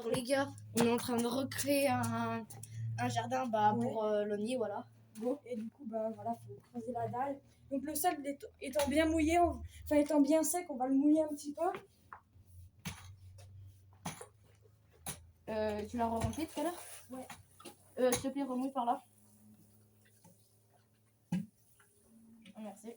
Alors les gars, on est en train de recréer un jardin pour le nid, voilà. Go. Et du coup, voilà, faut creuser la dalle. Donc le sol étant bien mouillé, étant bien sec, on va le mouiller un petit peu. Tu l'as rempli tout à l'heure? Ouais. S'il te plaît, remouille par là. Merci.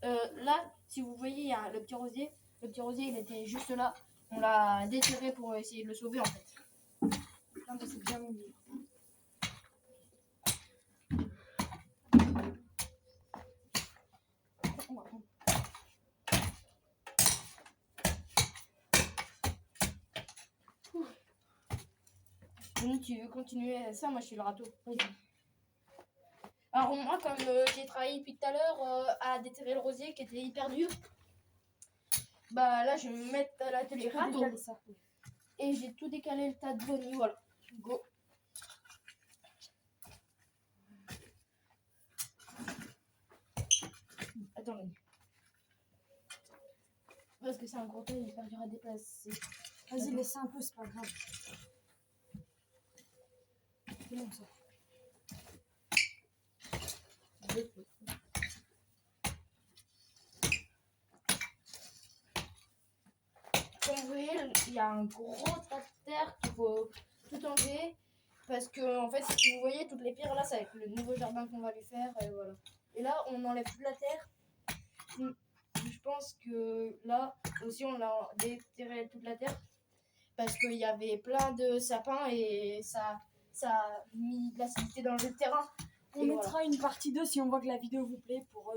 Là, si vous voyez, il y a le petit rosier. Le petit rosier, il était juste là. On l'a déterré pour essayer de le sauver en fait. Non, mais c'est bien mouillé. Donc tu veux continuer ça? Moi je suis le râteau. Oui. Alors moi comme j'ai travaillé depuis tout à l'heure à déterrer le rosier qui était hyper dur, bah là je vais me mettre à l'atelier râteau. Et j'ai tout décalé le tas de bonnie, voilà. Go. Attends, Manu. Parce que c'est un gros tas, il est hyper dur à déplacer. Vas-y, laisse un peu, c'est pas grave. C'est bon ça. Comme vous voyez, il y a un gros tas de terre qu'il faut tout enlever. Parce que, en fait, si vous voyez toutes les pierres là, ça va être le nouveau jardin qu'on va lui faire. Et voilà. Et là, on enlève toute la terre. Je pense que là aussi, on a déterré toute la terre. Parce qu'il y avait plein de sapins et ça a mis de l'acidité dans le terrain. On mettra une partie 2 si on voit que la vidéo vous plaît pour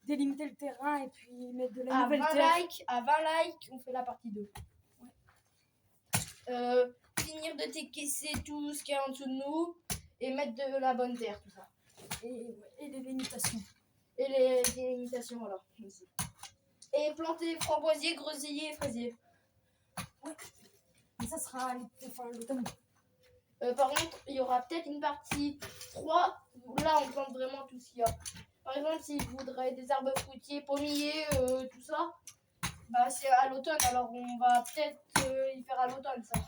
délimiter le terrain et puis mettre de la nouvelle terre. À 20 likes, on fait la partie 2. Ouais. Finir de décaisser tout ce qu'il y a en dessous de nous et mettre de la bonne terre, tout ça. Et les limitations. Et les limitations, voilà. Aussi. Et planter framboisier, groseillier et fraisier. Ouais. Mais ça sera l'automne. Par contre, il y aura peut-être une partie 3 où là on plante vraiment tout ce qu'il y a. Par exemple, si vous voudrez des arbres fruitiers, pommiers, tout ça, bah c'est à l'automne. Alors on va peut-être y faire à l'automne ça.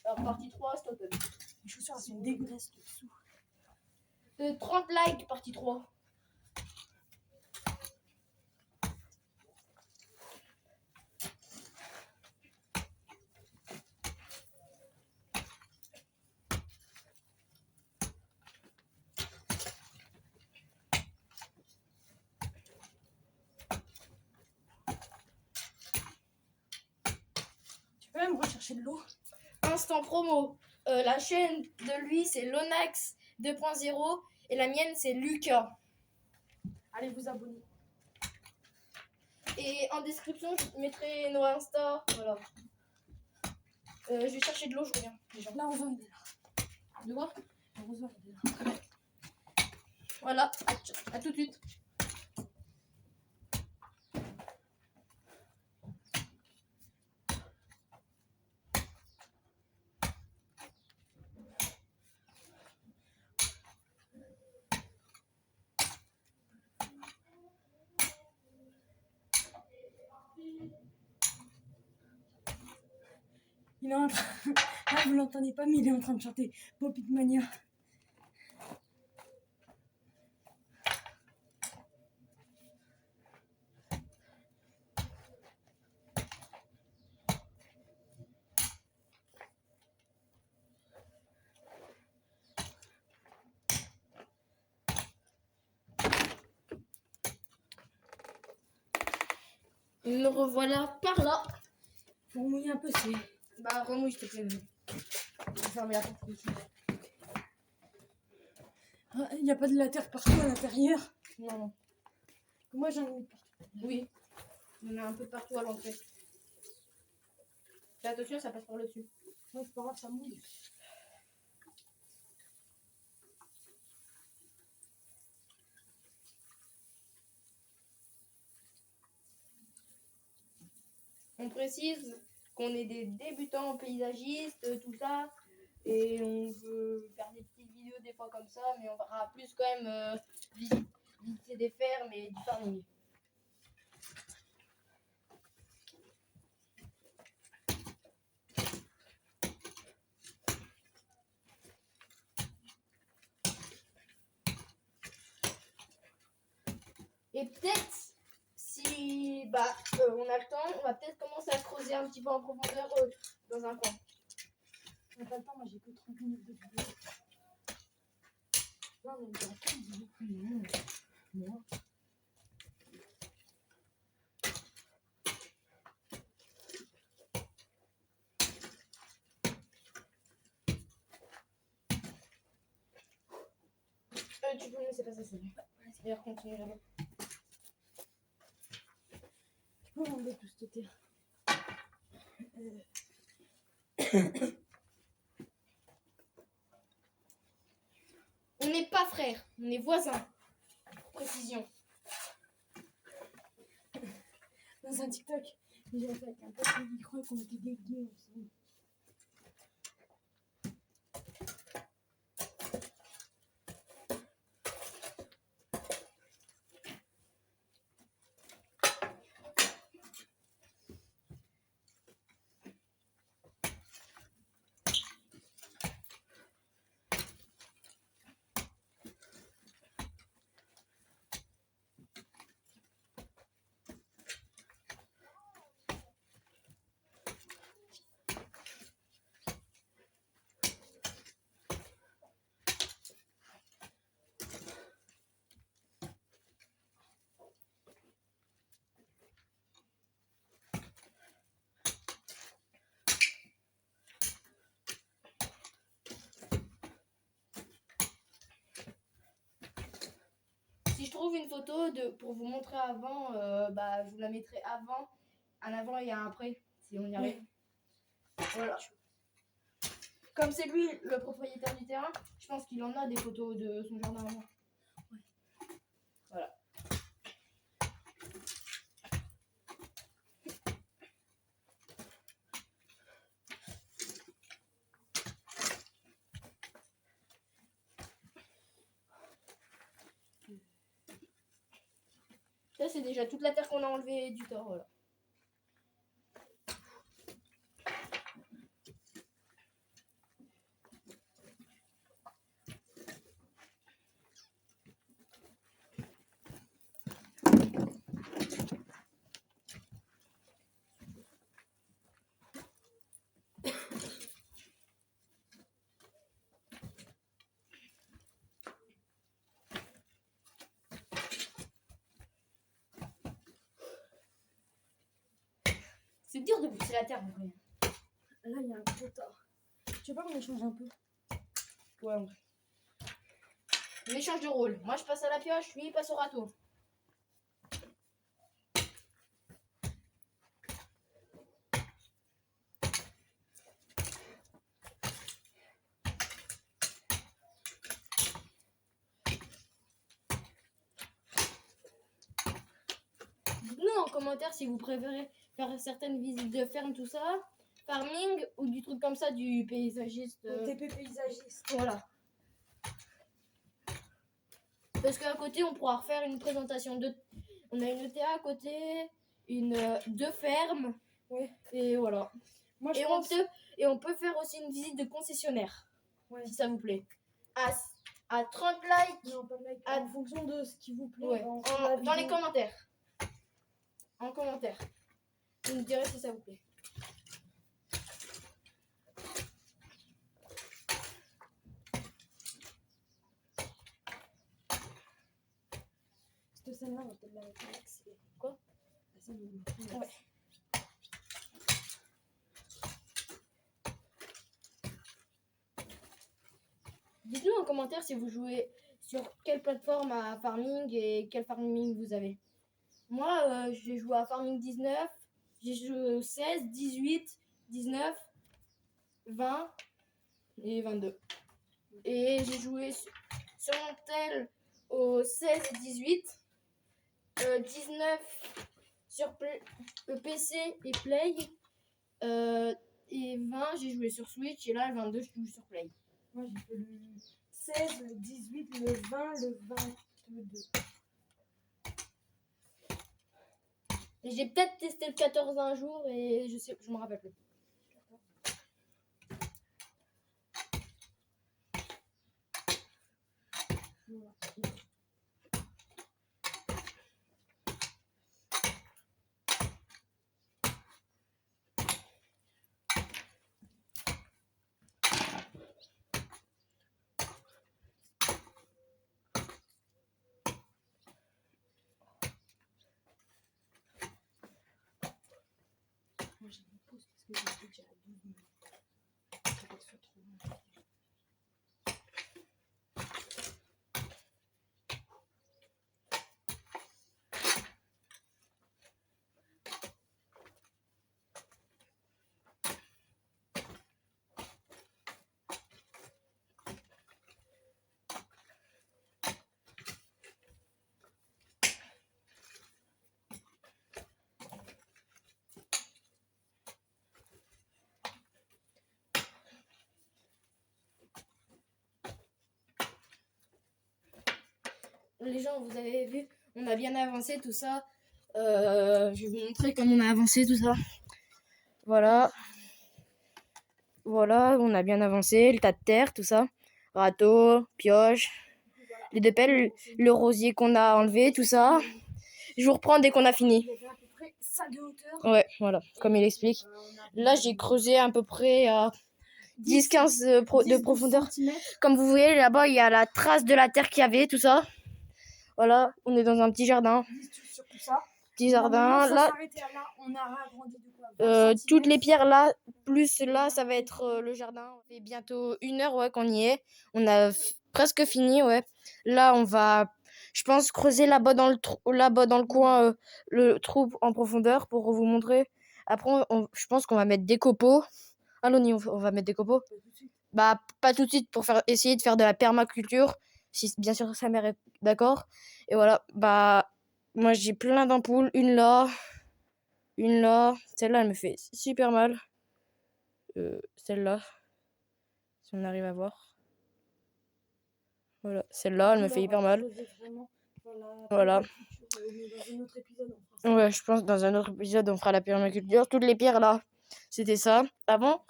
Alors partie 3, c'est automne. Les chaussures elles sont dégueulasses dessous. 30 likes, partie 3. Tu peux même rechercher de l'eau. Instant promo. La chaîne de lui c'est Lonax 2.0 et la mienne c'est Lucas. Allez vous abonner. Et en description je mettrai nos Insta. Voilà. Je vais chercher de l'eau, je reviens. Déjà. L'arrosoir il est là. De quoi? L'arrosoir il est là. Voilà, à tout de suite. Il est en train... Ah, vous l'entendez pas, mais il est en train de chanter Popit Mania. Nous revoilà par là. Faut remouiller un peu, c'est... Bah remouille s'il te plaît. Je vais fermer la porte ici. Il n'y a pas de la terre partout à l'intérieur. Non. Moi j'en ai partout. Oui. Il y en a un peu partout à l'entrée. Fais attention, ça passe par le dessus. Ouais, c'est pas grave, ça mouille. On précise qu'on est des débutants paysagistes, tout ça. Et on veut faire des petites vidéos des fois comme ça, mais on fera plus quand même visiter des fermes et du farming. Et peut-être, si on a le temps, on va peut-être commencer à creuser un petit peu en profondeur dans un coin. On n'a pas le temps, moi j'ai que 30 minutes de vidéo. Là, on est déjà à 15 minutes. Non. Tu peux me laisser passer, c'est bon. D'ailleurs, continue là-bas. Tu peux m'enlever tout ce terre. On n'est pas frères, on est voisins. Précision. Dans un TikTok, j'ai fait avec un pote qui croit qu'on était des gays ensemble. Si je trouve une photo pour vous montrer avant, je vous la mettrai avant, un avant et un après, si on y arrive. Voilà. Comme c'est lui le propriétaire du terrain, je pense qu'il en a des photos de son jardin avant. Ouais. Voilà. Ça, c'est déjà toute la terre qu'on a enlevée du tort. Voilà. C'est dur de pousser la terre en vrai. Là, il y a un gros tort. Tu veux pas qu'on échange un peu? Ouais, en vrai. On échange de rôle. Moi, je passe à la pioche, lui, il passe au râteau. Dites-nous en commentaire si vous préférez faire certaines visites de ferme, tout ça, farming ou du truc comme ça, du paysagiste. Le TP paysagiste. Voilà. Parce qu'à côté, on pourra refaire une présentation de. On a une ETA à côté, deux fermes. Ouais. Et voilà. Moi, on peut faire aussi une visite de concessionnaire. Ouais. Si ça vous plaît. À 30 likes. Non, pas de like. En fonction de ce qui vous plaît. Ouais. Dans les commentaires. En commentaire. Vous me direz si ça vous plaît. Cette scène-là, on va peut-être la mettre en accéléré. Quoi? La scène où Ouais. Dites-nous en commentaire si vous jouez sur quelle plateforme à Farming et quel Farming vous avez. Moi, j'ai joué à Farming 19, j'ai joué au 16, 18, 19, 20 et 22. Et j'ai joué sur mon tel au 16 et 18, 19 sur PC et Play, et 20 j'ai joué sur Switch, et là le 22 je joue sur Play. Moi, j'ai fait le 16, le 18, le 20, le 22. Et j'ai peut-être testé le 14 un jour et je me rappelle plus. Voilà. j'ai une pause parce que j'ai déjà 12 minutes. Faut pas que ce soit trop long. Les gens, vous avez vu, on a bien avancé tout ça. Je vais vous montrer comment on a avancé tout ça. Voilà. Voilà, on a bien avancé. Le tas de terre, tout ça. Râteau, pioche, les deux pelles, le rosier qu'on a enlevé, tout ça. Je vous reprends dès qu'on a fini. Il y avait à peu près ça de hauteur. Ouais, voilà, comme il explique. Là, j'ai creusé à peu près à 10-15 de profondeur. Comme vous voyez, là-bas, il y a la trace de la terre qu'il y avait, tout ça. Voilà, on est dans un petit jardin. Petit jardin. Là, on a agrandi de quoi, toutes les pierres là, plus là, ça va être le jardin. Ça fait bientôt 1 heure ouais, qu'on y est. On a presque fini, ouais. Là, on va, je pense, creuser là-bas dans le coin, le trou en profondeur pour vous montrer. Après, je pense qu'on va mettre des copeaux. Allô, on va mettre des copeaux. Bah, pas tout de suite pour essayer de faire de la permaculture. Si bien sûr sa mère est d'accord. Et voilà, bah, moi j'ai plein d'ampoules. Une là. Celle-là, elle me fait super mal. Celle-là, si on arrive à voir. Voilà, celle-là, elle me fait hyper mal. Voilà. Ouais, je pense dans un autre épisode, on fera la permaculture. Toutes les pierres là, c'était ça. Avant,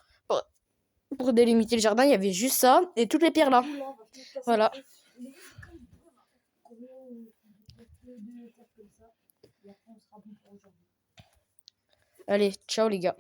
pour délimiter le jardin, il y avait juste ça et toutes les pierres là. Voilà. Allez, ciao les gars.